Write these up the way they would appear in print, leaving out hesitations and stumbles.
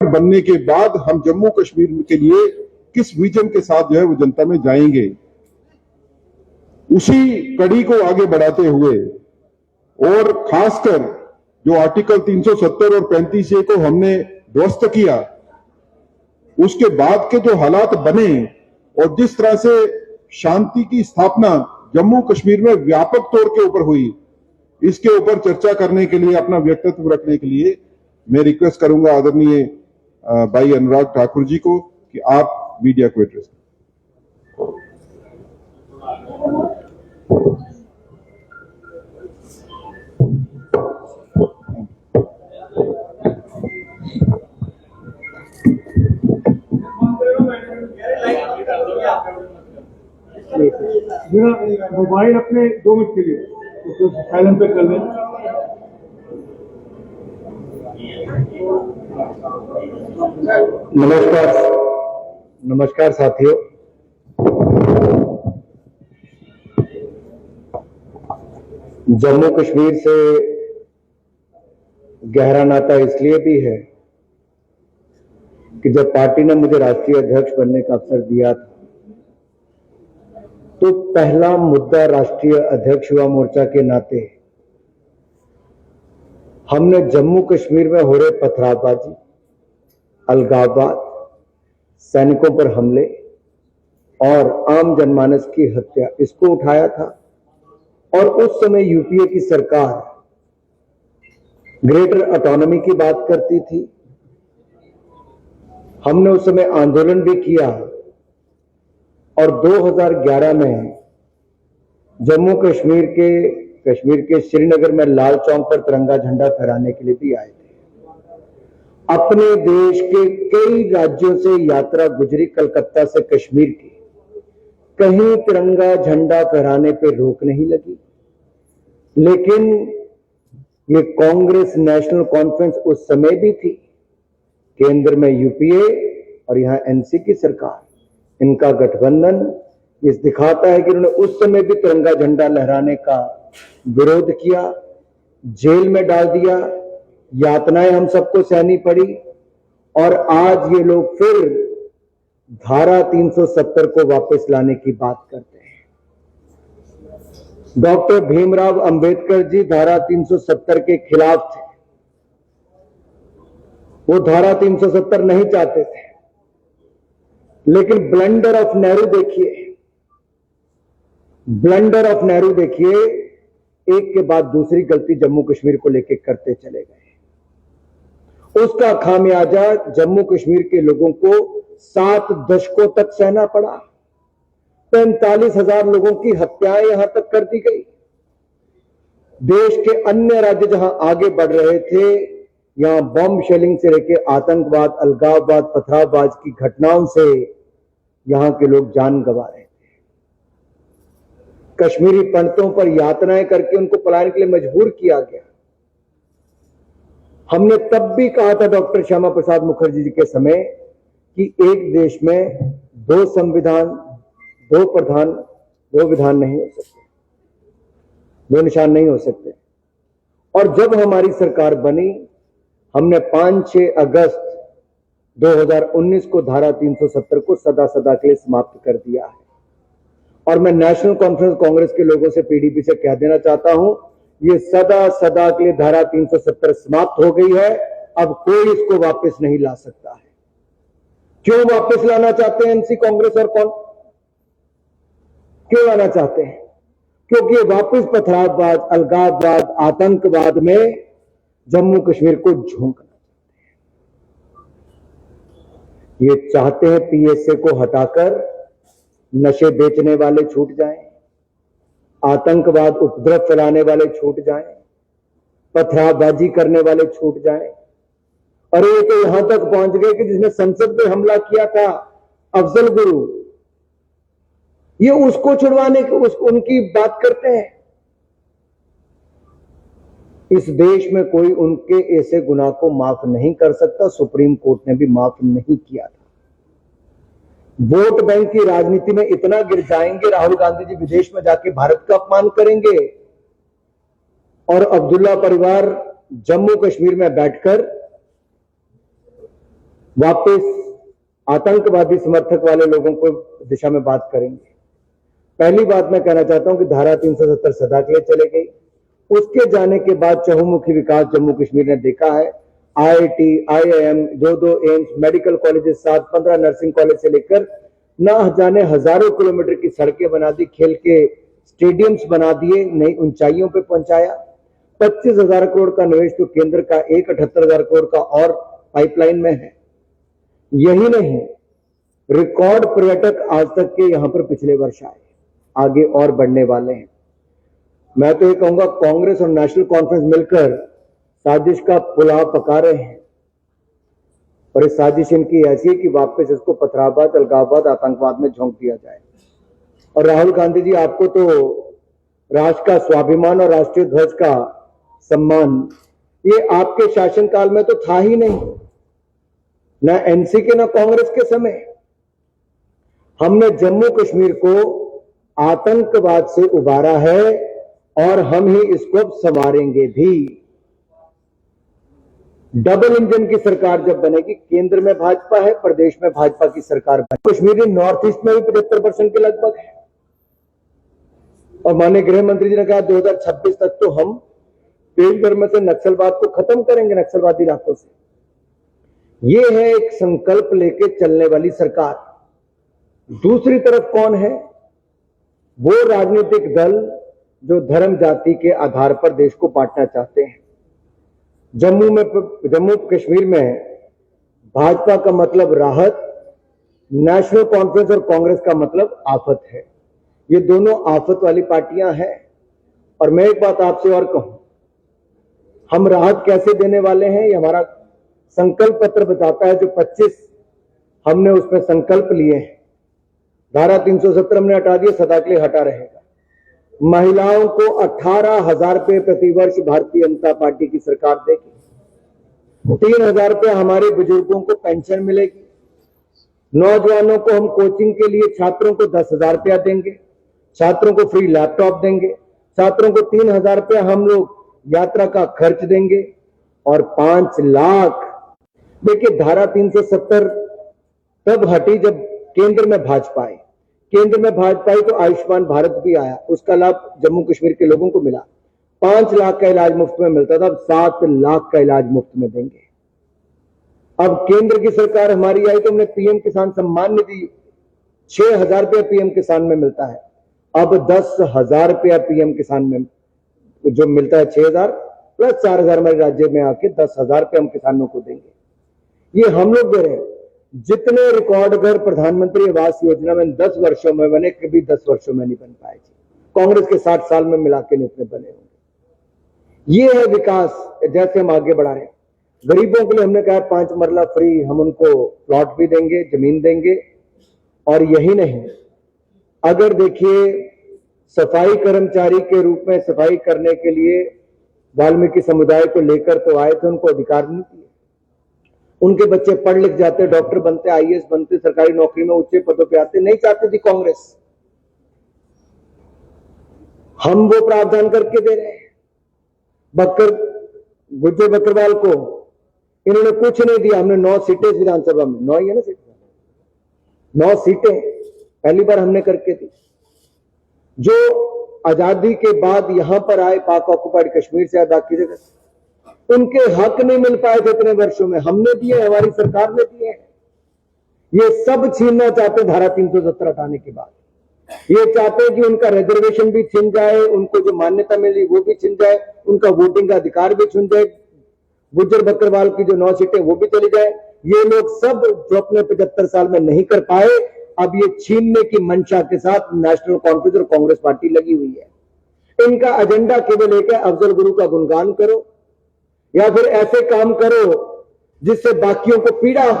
बनने के बाद हम जम्मू कश्मीर के लिए किस विजन के साथ जो है वो जनता में जाएंगे, उसी कड़ी को आगे बढ़ाते हुए और खासकर जो आर्टिकल 370 और 35A को हमने ध्वस्त किया, उसके बाद के जो हालात बने और जिस तरह से शांति की स्थापना जम्मू कश्मीर में व्यापक तौर के ऊपर हुई, इसके ऊपर चर्चा करने के लिए, अपना व्यक्तित्व रखने के लिए मैं रिक्वेस्ट करूंगा आदरणीय भाई अनुराग ठाकुर जी को कि आप मीडिया को एड्रेस करें। मोबाइल अपने 2 मिनट के लिए तो साइलेंट पे कर दें। नमस्कार साथियों। जम्मू कश्मीर से गहरा नाता इसलिए भी है कि जब पार्टी ने मुझे राष्ट्रीय अध्यक्ष बनने का अवसर दिया था, तो पहला मुद्दा राष्ट्रीय अध्यक्ष युवा मोर्चा के नाते हमने जम्मू कश्मीर में हो रहे पथरावबाजी, अलगाववाद, सैनिकों पर हमले और आम जनमानस की हत्या, इसको उठाया था। और उस समय यूपीए की सरकार ग्रेटर ऑटोनॉमी की बात करती थी। हमने उस समय आंदोलन भी किया और 2011 में जम्मू कश्मीर के श्रीनगर में लाल चौक पर तिरंगा झंडा फहराने के लिए भी आए थे। अपने देश के कई राज्यों से यात्रा गुजरी कलकत्ता से कश्मीर की, कहीं तिरंगा झंडा फहराने पे रोक नहीं लगी। लेकिन ये कांग्रेस नेशनल कॉन्फ्रेंस उस समय भी थी, केंद्र में यूपीए और यहां एनसी की सरकार, इनका गठबंधन ये दिखाता है कि उन्होंने उस समय भी तिरंगा झंडा लहराने का विरोध किया, जेल में डाल दिया, यातनाएं हम सबको सहनी पड़ी। और आज ये लोग फिर धारा 370 को वापस लाने की बात करते हैं। डॉक्टर भीमराव अंबेडकर जी धारा 370 के खिलाफ थे। वो धारा 370 नहीं चाहते थे। लेकिन ब्लंडर ऑफ नेहरू देखिए, एक के बाद दूसरी गलती जम्मू कश्मीर को लेकर करते चले गए। उसका खामियाजा जम्मू कश्मीर के लोगों को 7 दशकों तक सहना पड़ा। 45,000 लोगों की हत्याएं यहां तक कर दी गई। देश के अन्य राज्य जहां आगे बढ़ रहे थे, यहां बॉम्ब शेलिंग से लेकर आतंकवाद, अलगाववाद, पथरावबाज की घटनाओं से यहां के लोग जान गंवा रहे थे। कश्मीरी पंडितों पर यातनाएं करके उनको पलायन के लिए मजबूर किया गया। हमने तब भी कहा था डॉक्टर श्यामा प्रसाद मुखर्जी जी के समय कि एक देश में 2 संविधान, 2 प्रधान, 2 विधान नहीं हो सकते, 2 निशान नहीं हो सकते। और जब हमारी सरकार बनी, हमने 5-6 अगस्त 2019 को धारा 370 को सदा सदा के लिए समाप्त कर दिया है। और मैं नेशनल कॉन्फ्रेंस कांग्रेस के लोगों से, पीडीपी से कह देना चाहता हूं, ये सदा सदा के लिए धारा 370 समाप्त हो गई है। अब कोई इसको वापस नहीं ला सकता है। क्यों वापस लाना चाहते हैं एनसी, कांग्रेस और कौन क्यों लाना चाहते हैं? क्योंकि ये वापस पथरावबाद, अलगाववाद, आतंकवाद में जम्मू कश्मीर को झोंकना चाहते हैं। ये चाहते हैं पीएसए को हटाकर नशे बेचने वाले छूट जाएं, आतंकवाद, उपद्रव फैलाने वाले छूट जाएं, पथरावबाजी करने वाले छूट जाएं। और ये तो यहां तक पहुंच गए कि जिसने संसद पे हमला किया था अफजल गुरु, ये उसको छुड़वाने की उनकी बात करते हैं। इस देश में कोई उनके ऐसे गुनाह को माफ नहीं कर सकता। सुप्रीम कोर्ट ने भी माफ नहीं किया था। वोट बैंक की राजनीति में इतना गिर जाएंगे, राहुल गांधी जी विदेश में जाके भारत का अपमान करेंगे और अब्दुल्ला परिवार जम्मू कश्मीर में बैठकर वापस आतंकवादी समर्थक वाले लोगों को दिशा में बात करेंगे। पहली बात मैं कहना चाहता हूं कि धारा 370 सदा के लिए चले गई। उसके जाने के बाद चहुमुखी विकास जम्मू कश्मीर ने देखा है। IIT, IIM, 2 AIIMS, medical colleges, 7-15 nursing college से लेकर ना जाने हजारों किलोमीटर की सड़कें बना दी, खेल के स्टेडियम्स बना दिए, नई ऊंचाइयों पे पहुंचाया। 25,000 करोड़ का निवेश तो केंद्र का 78,000 करोड़ का और पाइपलाइन में है। यही नहीं, रिकॉर्ड पर्यटक आज तक के यहां पर पिछले वर्ष आए, आगे और बढ़ने वाले हैं। मैं तो ये कहूंगा कांग्रेस और नेशनल कॉन्फ्रेंस मिलकर साजिश का पुलाव पका रहे हैं और इस साजिश इनकी ऐसी है कि वापस इसको पथराबाद, अलगाववाद, आतंकवाद में झोंक दिया जाए। और राहुल गांधी जी, आपको तो राष्ट्र का स्वाभिमान और राष्ट्रीय ध्वज का सम्मान ये आपके शासनकाल में तो था ही नहीं, ना एनसी के ना कांग्रेस के समय। हमने जम्मू कश्मीर को आतंकवाद से उबारा है और हम ही इसको संवारेंगे भी। डबल इंजन की सरकार जब बनेगी, केंद्र में भाजपा है, प्रदेश में भाजपा की सरकार बनेगी। कश्मीर नॉर्थ ईस्ट में भी 75% के लगभग है और माननीय गृह मंत्री जी ने कहा 2026 तक तो हम देश भर में से नक्सलवाद को खत्म करेंगे, नक्सलवादी इलाकों से। ये है एक संकल्प लेके चलने वाली सरकार। दूसरी तरफ कौन है? वो राजनीतिक दल जो धर्म जाति के आधार पर देश को बांटना चाहते हैं। जम्मू कश्मीर में भाजपा का मतलब राहत, नेशनल कॉन्फ्रेंस और कांग्रेस का मतलब आफत है। ये दोनों आफत वाली पार्टियां हैं। और मैं एक बात आपसे और कहूं, हम राहत कैसे देने वाले हैं ये हमारा संकल्प पत्र बताता है। जो 25 हमने उसमें संकल्प लिए हैं, धारा 370 हमने हटा दिया, सदा के लिए हटा रहेगा। महिलाओं को 18,000 रुपये प्रतिवर्ष भारतीय जनता पार्टी की सरकार देगी। 3,000 रुपये हमारे बुजुर्गों को पेंशन मिलेगी। नौजवानों को हम कोचिंग के लिए छात्रों को 10,000 रुपया देंगे, छात्रों को फ्री लैपटॉप देंगे, छात्रों को 3,000 रुपया हम लोग यात्रा का खर्च देंगे और 5 लाख। देखिए, धारा 370 तब हटी जब केंद्र में भाजपा आई। केंद्र में भाजपा आई तो आयुष्मान भारत भी आया, उसका लाभ जम्मू कश्मीर के लोगों को मिला। 5 लाख का इलाज मुफ्त में मिलता था, अब 7 लाख का इलाज मुफ्त में देंगे। अब केंद्र की सरकार हमारी आई तो हमने पीएम किसान सम्मान निधि 6,000 रुपया पीएम किसान में मिलता है, अब 10,000 रुपया पीएम किसान में जो मिलता है, 6,000 प्लस 4,000 हमारे राज्य में आके 10,000 रुपये हम किसानों को देंगे। ये हम लोग दे रहे हैं। जितने रिकॉर्ड घर प्रधानमंत्री आवास योजना में 10 वर्षों में बने, कभी 10 वर्षों में नहीं बन पाए। कांग्रेस के 60 साल में मिला के इतने बने होंगे। ये है विकास, जैसे हम आगे बढ़ा रहे हैं। गरीबों के लिए हमने कहा 5 मरला फ्री, हम उनको प्लॉट भी देंगे, जमीन देंगे। और यही नहीं, अगर देखिए सफाई कर्मचारी के रूप में सफाई करने के लिए वाल्मीकि समुदाय को लेकर तो आए थे, उनको अधिकार नहीं दिए। उनके बच्चे पढ़ लिख जाते, डॉक्टर बनते, IAS बनते, सरकारी नौकरी में ऊंचे पदों पे आते, नहीं चाहती थी कांग्रेस। हम वो प्रावधान करके दे रहे हैं। गुज्जर बकरवाल को इन्होंने कुछ नहीं दिया, हमने 9 सीटें विधानसभा में, 9 ही है ना सीटें, 9 सीटें पहली बार हमने करके दी। जो आजादी के बाद यहां पर आए पाक ऑक्युपाइड कश्मीर से, बाकी जगह से, उनके हक नहीं मिल पाए थे इतने वर्षों में, हमने दिए, हमारी सरकार ने दिए हैं। ये सब छीनना चाहते धारा 370 हटाने के बाद। ये चाहते हैं कि उनका रिजर्वेशन भी छिन जाए, उनको जो मान्यता मिली वो भी छिन जाए, उनका वोटिंग का अधिकार भी छिन जाए, गुज्जर बकरवाल की जो 9 सीटें वो भी चली जाए। ये लोग सब जो अपने 75 साल में नहीं कर पाए, अब ये छीनने की मंशा के साथ नेशनल कॉन्फ्रेंस और कांग्रेस पार्टी लगी हुई है। इनका एजेंडा केवल एक है, अफजल गुरु का गुणगान करो या फिर ऐसे काम करो जिससे बाकियों को पीड़ा हो।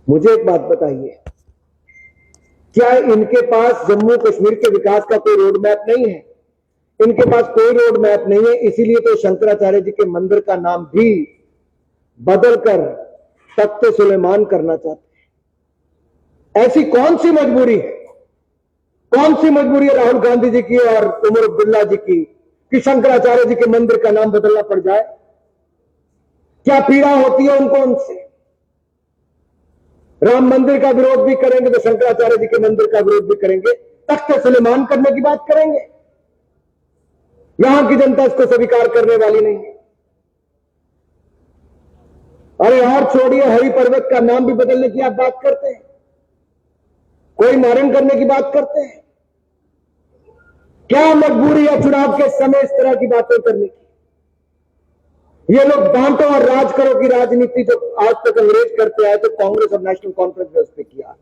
मुझे एक बात बताइए, क्या इनके पास जम्मू कश्मीर के विकास का कोई रोड मैप नहीं है? इनके पास कोई रोड मैप नहीं है, इसीलिए तो शंकराचार्य जी के मंदिर का नाम भी बदलकर तख्त सुलेमान करना चाहते हैं। ऐसी कौन सी मजबूरी है, कौन सी मजबूरी है राहुल गांधी जी की और उमर अब्दुल्ला जी की कि शंकराचार्य जी के मंदिर का नाम बदलना पड़ जाए? क्या पीड़ा होती है उनको उनसे? राम मंदिर का विरोध भी करेंगे तो शंकराचार्य जी के मंदिर का विरोध भी करेंगे, तख्त सुलेमान करने की बात करेंगे। यहां की जनता इसको स्वीकार करने वाली नहीं है। अरे और छोड़िए, हरि पर्वत का नाम भी बदलने की आप बात करते हैं, कोई मारण करने की बात करते हैं। क्या मजबूरी है चुनाव के समय इस तरह की बातें करने की? ये लोग बांटो और राज करो की राजनीति जो आज तक अंग्रेज करते आए तो कांग्रेस और नेशनल कॉन्फ्रेंस ने उस पर किया है।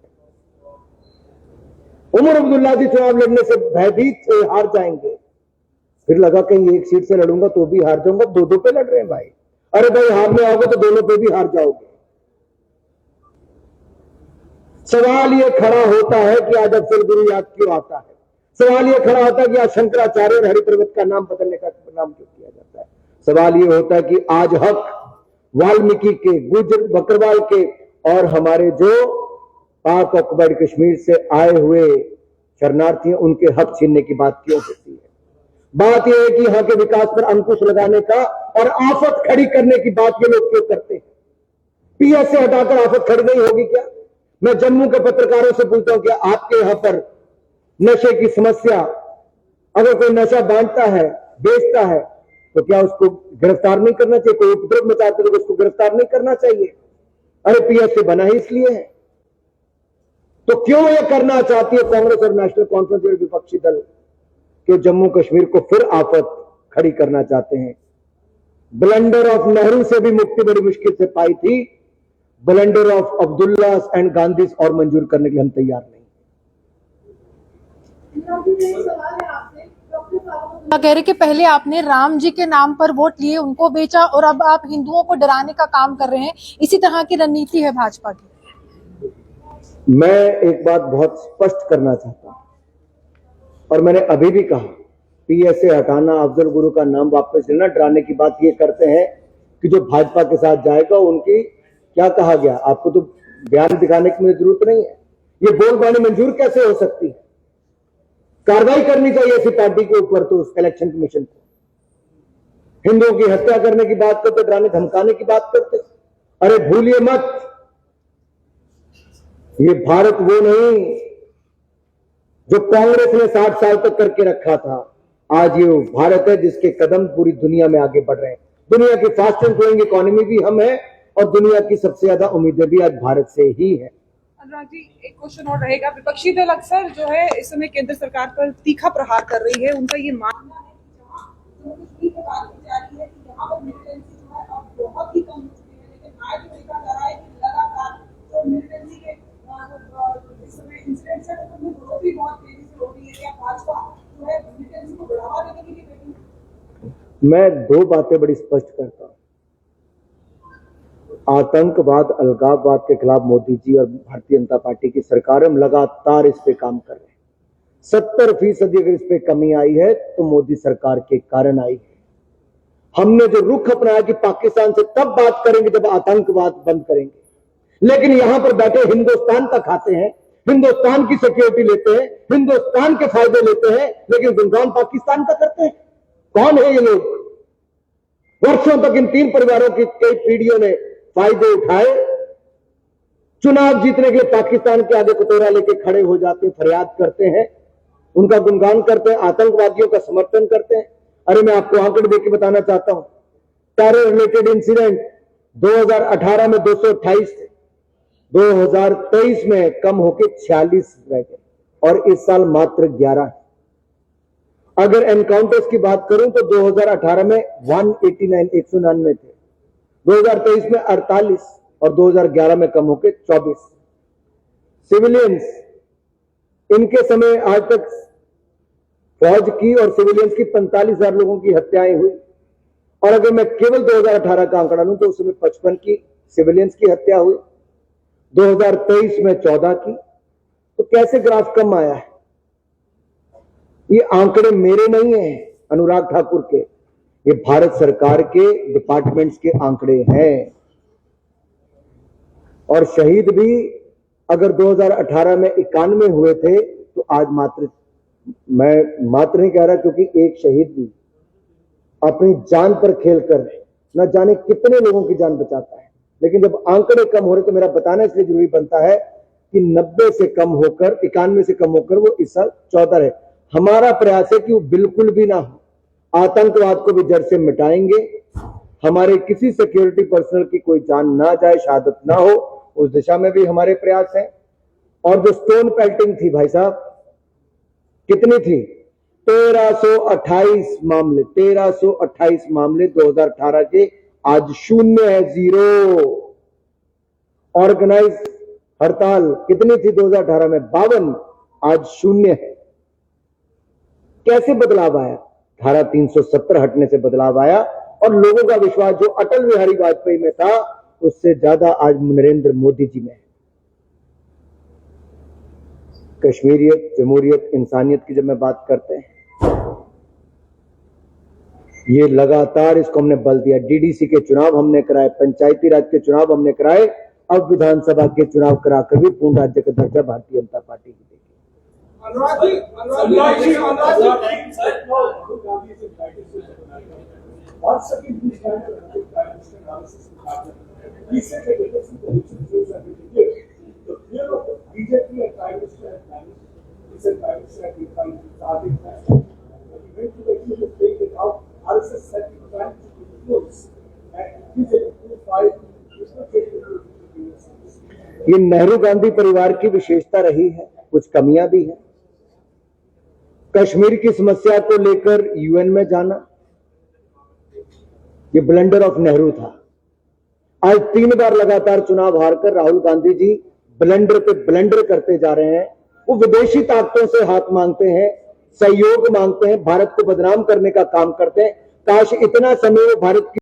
उमर अब्दुल्ला जी चुनाव लड़ने से भयभीत थे, हार जाएंगे, फिर लगा कहीं एक सीट से लड़ूंगा तो भी हार जाऊंगा, दो दो पे लड़ रहे हैं भाई। अरे भाई हारने आओगे तो दोनों पे भी हार जाओगे। सवाल ये खड़ा होता है कि आज अफजल गुरु याद क्यों आता है? सवाल ये खड़ा होता है कि आज शंकराचार्य और हरिपर्वत का नाम बदलने का नाम क्यों किया जाता है? सवाल ये होता है कि आज हक वाल्मीकि के, गुर्जर बकरवाल के और हमारे जो पाक ऑक्युपाइड कश्मीर से आए हुए शरणार्थी हैं उनके हक छीनने की बात क्यों होती है? बात यह है कि यहां के विकास पर अंकुश लगाने का और आफत खड़ी करने की बात ये लोग क्यों करते हैं? पीएस से हटाकर आफत खड़ी नहीं होगी क्या? मैं जम्मू के पत्रकारों से पूछता हूं कि आपके यहां पर नशे की समस्या, अगर कोई नशा बांटता है, बेचता है, तो क्या उसको गिरफ्तार नहीं करना चाहिए? कोई उपद्रव मचाते तो उसको गिरफ्तार नहीं करना चाहिए? अरे पीएस से बना ही इसलिए है। तो क्यों यह करना चाहती है कांग्रेस और नेशनल कॉन्फ्रेंस और विपक्षी दल कि जम्मू कश्मीर को फिर आफत खड़ी करना चाहते हैं? ब्लंडर ऑफ नेहरू से भी मुक्ति बड़ी मुश्किल से पाई थी, blunder of Abdullah and Gandhi और मंजूर करने के लिए हम तैयार नहीं। कह रहे कि पहले आपने राम जी के नाम पर वोट लिए, उनको बेचा और अब आप हिंदुओं को डराने का काम कर रहे हैं। इसी तरह की रणनीति है भाजपा की। मैं एक बात बहुत स्पष्ट करना चाहता हूं और मैंने अभी भी कहा, पीएस से हटाना, अफजल गुरु का नाम वापस लेना, डराने की बात ये करते हैं कि जो भाजपा के साथ जाएगा उनकी क्या कहा गया? आपको तो बयान दिखाने की मुझे जरूरत नहीं है। ये बोलबानी मंजूर कैसे हो सकती है? कार्रवाई करनी चाहिए ऐसी पार्टी के ऊपर तो उस इलेक्शन कमीशन को। हिंदुओं की हत्या करने की बात करते, डराने धमकाने की बात करते। अरे भूलिए मत, ये भारत वो नहीं जो कांग्रेस ने 60 साल तक करके रखा था। आज ये भारत है जिसके कदम पूरी दुनिया में आगे बढ़ रहे हैं। दुनिया की फास्टेस्ट ग्रोइंग इकोनॉमी भी हम है और दुनिया की सबसे ज्यादा उम्मीदें भी आज भारत से ही है। अनुराग जी, एक क्वेश्चन और रहेगा। विपक्षी दल अक्सर जो है इस समय केंद्र सरकार पर तीखा प्रहार कर रही है। उनका ये मानना है कि जहां जा रही है कि यहाँ पर मिलिटेंसी जो है अब बहुत ही कम हो चुकी है, लेकिन आज देखा जा रहा है कि लगातार जो मिलिटेंसी के इस समय इंसिडेंट्स है उनमें ग्रोथ भी बहुत तेजी से हो रही है। या भाजपा जो है मिलिटेंसी को बढ़ावा देने के लिए बैठी है? मैं दो बातें बड़ी स्पष्ट करता हूं। आतंकवाद, अलगाववाद के खिलाफ मोदी जी और भारतीय जनता पार्टी की सरकार हम लगातार इस पे काम कर रहे हैं। 70% अगर इस पे कमी आई है तो मोदी सरकार के कारण आई है। हमने जो रुख अपनाया कि पाकिस्तान से तब बात करेंगे जब आतंकवाद बंद करेंगे, लेकिन यहां पर बैठे हिंदुस्तान का खाते हैं, हिंदुस्तान की सिक्योरिटी लेते हैं, हिंदुस्तान के फायदे लेते हैं, लेकिन गुणगान पाकिस्तान का करते हैं। कौन है ये लोग? वर्षों तक इन तीन परिवारों की कई पीढ़ियों ने फायदे उठाए, चुनाव जीतने के लिए पाकिस्तान के आगे कटोरा लेके खड़े हो जाते हैं, फरियाद करते हैं, उनका गुणगान करते हैं, आतंकवादियों का समर्थन करते हैं। अरे मैं आपको आंकड़े देकर बताना चाहता हूं, टेरर रिलेटेड इंसिडेंट 2018 में 228 थे, 2023 में कम होकर 46 रह गए और इस साल मात्र 11। अगर एनकाउंटर्स की बात करूं तो 2018 में 199 थे, 2023 में 48 और 2011 में कम होकर 24। सिविलियंस, इनके समय आज तक फौज की और सिविलियंस की 45,000 लोगों की हत्याएं हुई और अगर मैं केवल 2018 का आंकड़ा लूं तो उसमें 55 की सिविलियंस की हत्या हुई, 2023 में 14 की। तो कैसे ग्राफ कम आया है? ये आंकड़े मेरे नहीं है अनुराग ठाकुर के, ये भारत सरकार के डिपार्टमेंट्स के आंकड़े हैं। और शहीद भी अगर 2018 में 91 हुए थे तो आज मात्र, मैं मात्र नहीं कह रहा क्योंकि एक शहीद भी अपनी जान पर खेलकर न जाने कितने लोगों की जान बचाता है। लेकिन जब आंकड़े कम हो रहे तो मेरा बताना इसलिए जरूरी बनता है कि 90 से कम होकर 91 से कम होकर वो इस साल 14 है। हमारा प्रयास है कि वो बिल्कुल भी ना हो। आतंकवाद को भी जड़ से मिटाएंगे। हमारे किसी सिक्योरिटी पर्सनल की कोई जान ना जाए, शहादत ना हो, उस दिशा में भी हमारे प्रयास हैं। और जो स्टोन पेल्टिंग थी भाई साहब, कितनी थी? 1328 मामले, 1328 मामले 2018 के, आज शून्य है, जीरो। ऑर्गेनाइज हड़ताल कितनी थी 2018 में? 52, आज शून्य है। कैसे बदलाव आया? धारा 370 हटने से बदलाव आया और लोगों का विश्वास जो अटल बिहारी वाजपेयी में था उससे ज्यादा आज नरेंद्र मोदी जी में है। कश्मीरियत, जमहूरियत, इंसानियत की जब मैं बात करते हैं, ये लगातार इसको हमने बल दिया। डीडीसी के चुनाव हमने कराए, पंचायती राज के चुनाव हमने कराए, अब विधानसभा के चुनाव कराकर भी पूर्ण राज्य का दर्जा भारतीय जनता पार्टी की देगी। ये नेहरू गांधी परिवार की विशेषता रही है, कुछ कमियां भी हैं। कश्मीर की समस्या को लेकर यूएन में जाना, ये ब्लंडर ऑफ नेहरू था। आज 3 बार लगातार चुनाव हारकर राहुल गांधी जी ब्लंडर पे ब्लंडर करते जा रहे हैं। वो विदेशी ताकतों से हाथ मांगते हैं, सहयोग मांगते हैं, भारत को बदनाम करने का काम करते हैं। काश इतना समय वो भारत की